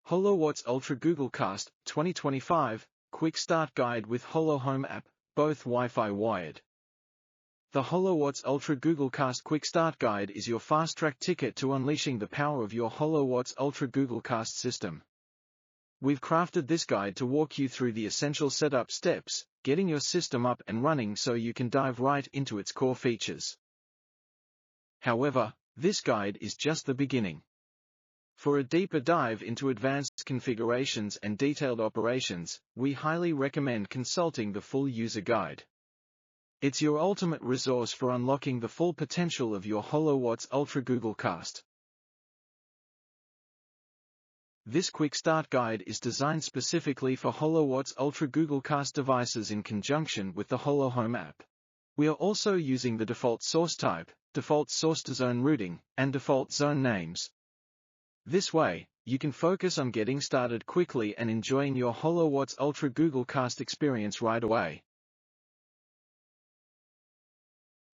HOLOWHAS Ultra-GC 2025 Quick Start Guide with HoloHome App, both Wi-Fi wired. The HOLOWHAS Ultra-GC Quick Start Guide is your fast-track ticket to unleashing the power of your HOLOWHAS Ultra-GC system. We've crafted this guide to walk you through the essential setup steps, getting your system up and running so you can dive right into its core features. However, this guide is just the beginning. For a deeper dive into advanced configurations and detailed operations, we highly recommend consulting the full user guide. It's your ultimate resource for unlocking the full potential of your HOLOWHAS Ultra-GC. This quick start guide is designed specifically for HOLOWHAS Ultra-GC devices in conjunction with the HoloHome app. We are also using the default source type, default source to zone routing, and default zone names. This way, you can focus on getting started quickly and enjoying your HOLOWHAS Ultra-GC experience right away.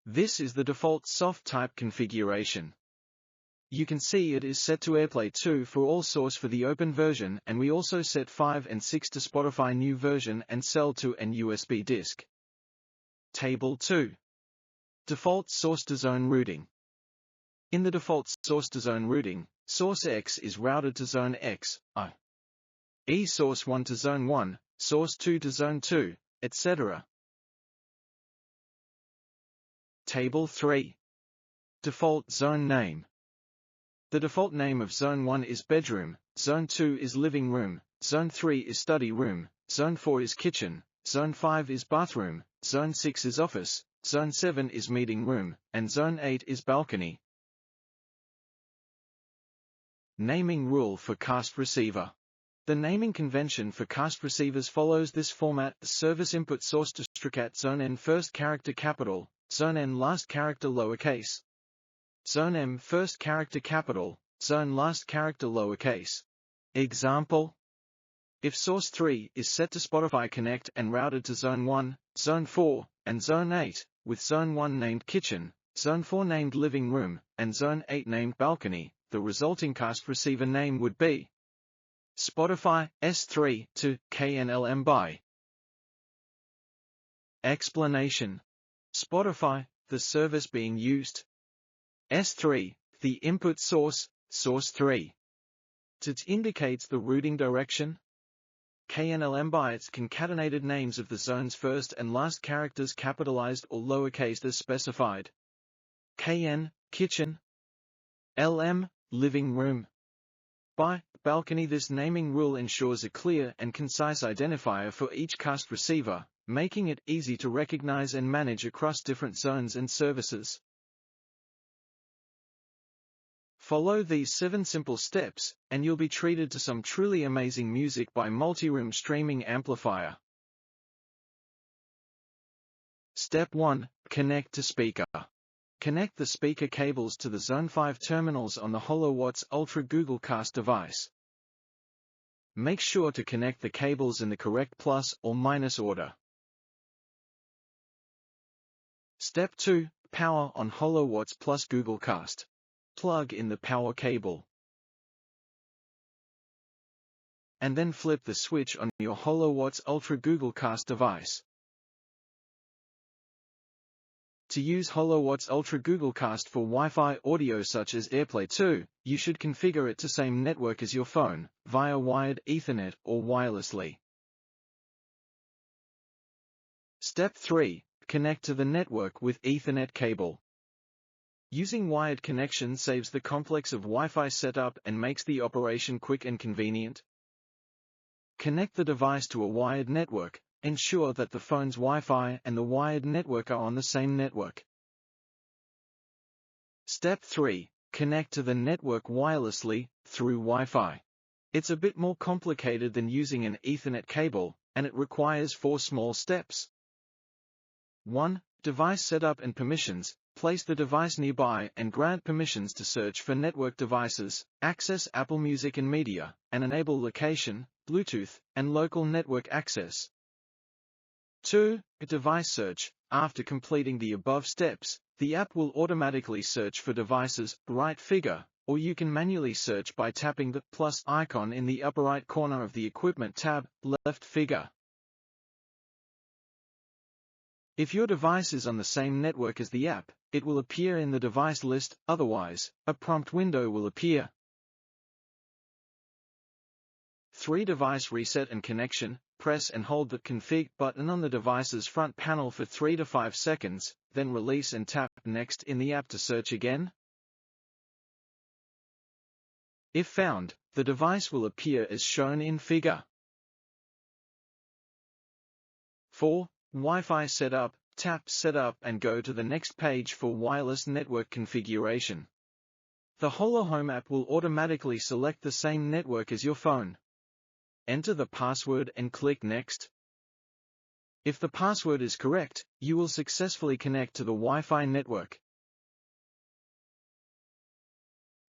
This is the default soft type configuration. You can see it is set to AirPlay2 for all source for the open version, and we also set 5 and 6 to Spotify new version and cell to and USB disk. Table 2. Default source to zone routing. In the default source to zone routing, source X is routed to zone X, i.e. source 1 to zone 1, source 2 to zone 2, etc. Table 3. Default zone name. The default name of zone 1 is bedroom, zone 2 is living room, zone 3 is study room, zone 4 is kitchen, zone 5 is bathroom, zone 6 is office, zone 7 is meeting room, and zone 8 is balcony. Naming rule for cast receiver. The naming convention for cast receivers follows this format: the service input source to stricat zone N first character capital, zone N last character lowercase, zone M first character capital, zone last character lowercase. Example: if source 3 is set to Spotify Connect and routed to zone 1, zone 4, and zone 8, with zone 1 named kitchen, zone 4 named living room, and zone 8 named balcony, the resulting cast receiver name would be Spotify S3 to KNLM by. Explanation: Spotify, the service being used. S3, the input source, source 3. It indicates the routing direction. KNLM by its concatenated names of the zone's first and last characters capitalized or lowercase as specified. KN, kitchen. LM, living room. By balcony. This naming rule ensures a clear and concise identifier for each cast receiver, making it easy to recognize and manage across different zones and services. Follow these 7 simple steps, and you'll be treated to some truly amazing music by multi-room streaming amplifier. Step 1. Connect to speaker. Connect the speaker cables to the Zone 5 terminals on the HOLOWHAS Ultra-GC device. Make sure to connect the cables in the correct plus or minus order. Step 2. Power on HOLOWHAS plus GoogleCast. Plug in the power cable. And then flip the switch on your HOLOWHAS Ultra-GC device. To use HOLOWHAS Ultra-GC for Wi-Fi audio such as AirPlay2, you should configure it to same network as your phone, via wired Ethernet or wirelessly. Step 3. Connect to the network with Ethernet cable. Using wired connection saves the complex of Wi-Fi setup and makes the operation quick and convenient. Connect the device to a wired network. Ensure that the phone's Wi-Fi and the wired network are on the same network. Step 3. Connect to the network wirelessly, through Wi-Fi. It's a bit more complicated than using an Ethernet cable, and it requires 4 small steps. 1. Device setup and permissions. Place the device nearby and grant permissions to search for network devices, access Apple Music and media, and enable location, Bluetooth, and local network access. 2. Device search. After completing the above steps, the app will automatically search for devices, right figure, or you can manually search by tapping the plus icon in the upper right corner of the Equipment tab, left figure. If your device is on the same network as the app, it will appear in the device list, otherwise, a prompt window will appear. 3. Device reset and connection. Press and hold the Config button on the device's front panel for 3 to 5 seconds, then release and tap Next in the app to search again. If found, the device will appear as shown in figure. 4. Wi-Fi setup. Tap Setup and go to the next page for wireless network configuration. The HoloHome app will automatically select the same network as your phone. Enter the password and click Next. If the password is correct, you will successfully connect to the Wi-Fi network.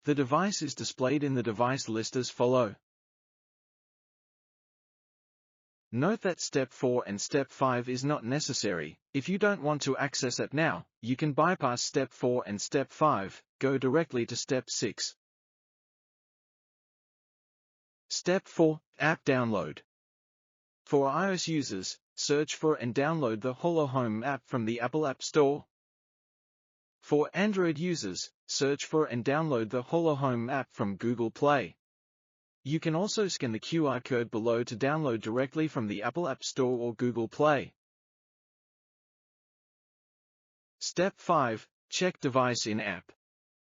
The device is displayed in the device list as follows. Note that Step 4 and Step 5 is not necessary. If you don't want to access it now, you can bypass Step 4 and Step 5, go directly to Step 6. Step 4. App download. For iOS users, search for and download the HoloHome app from the Apple App Store. For Android users, search for and download the HoloHome app from Google Play. You can also scan the QR code below to download directly from the Apple App Store or Google Play. Step 5. Check device in app.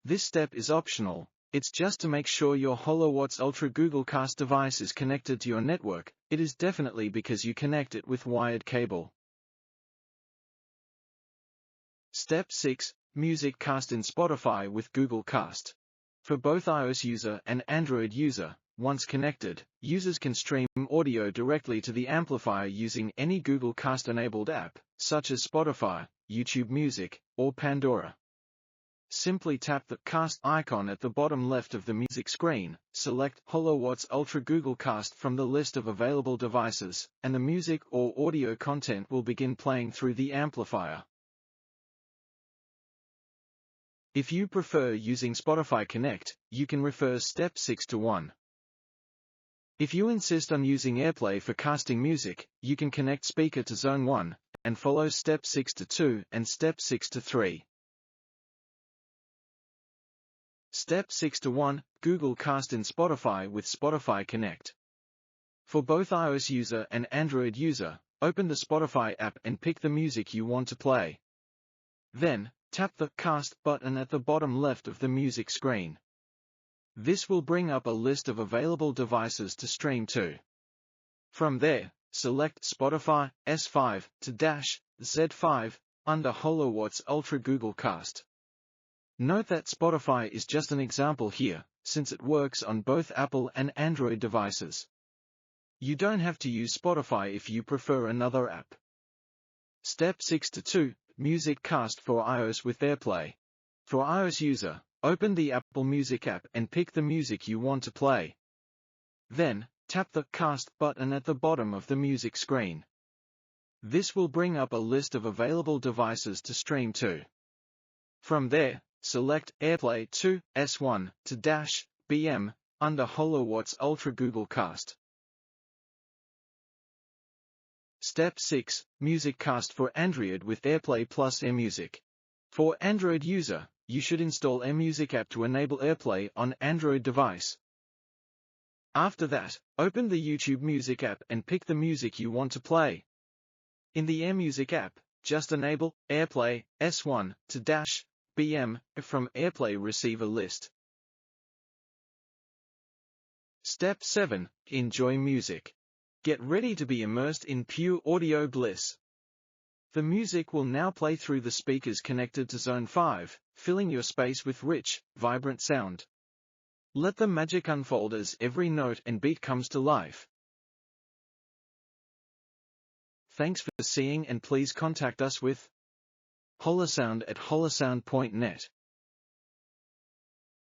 This step is optional. It's just to make sure your HOLOWHAS Ultra-GC device is connected to your network. It is definitely because you connect it with wired cable. Step 6. Music cast in Spotify with GoogleCast. For both iOS user and Android user, once connected, users can stream audio directly to the amplifier using any GoogleCast-enabled app, such as Spotify, YouTube Music, or Pandora. Simply tap the Cast icon at the bottom left of the music screen, select HOLOWHAS Ultra-GC from the list of available devices, and the music or audio content will begin playing through the amplifier. If you prefer using Spotify Connect, you can refer Step 6 to 1. If you insist on using AirPlay for casting music, you can connect speaker to Zone 1, and follow Step 6 to 2 and Step 6 to 3. Step 6 to 1. GoogleCast in Spotify with Spotify Connect. For both iOS user and Android user, open the Spotify app and pick the music you want to play. Then, tap the Cast button at the bottom left of the music screen. This will bring up a list of available devices to stream to. From there, select Spotify S5 to -Z5 under HOLOWHAS Ultra-GC. Note that Spotify is just an example here, since it works on both Apple and Android devices. You don't have to use Spotify if you prefer another app. Step 6 to 2. Music cast for iOS with AirPlay. For iOS user, open the Apple Music app and pick the music you want to play. Then, tap the Cast button at the bottom of the music screen. This will bring up a list of available devices to stream to. From there, select AirPlay2 S1 to -BM under HOLOWHAS Ultra-GC. Step 6. Music cast for Android with AirPlay plus AirMusic. For Android user, you should install AirMusic app to enable AirPlay on Android device. After that, open the YouTube Music app and pick the music you want to play. In the AirMusic app, just enable AirPlay S1 to -BM from AirPlay receiver list. Step 7. Enjoy music. Get ready to be immersed in pure audio bliss. The music will now play through the speakers connected to Zone 5, filling your space with rich, vibrant sound. Let the magic unfold as every note and beat comes to life. Thanks for seeing, and please contact us with holosound@holosound.net.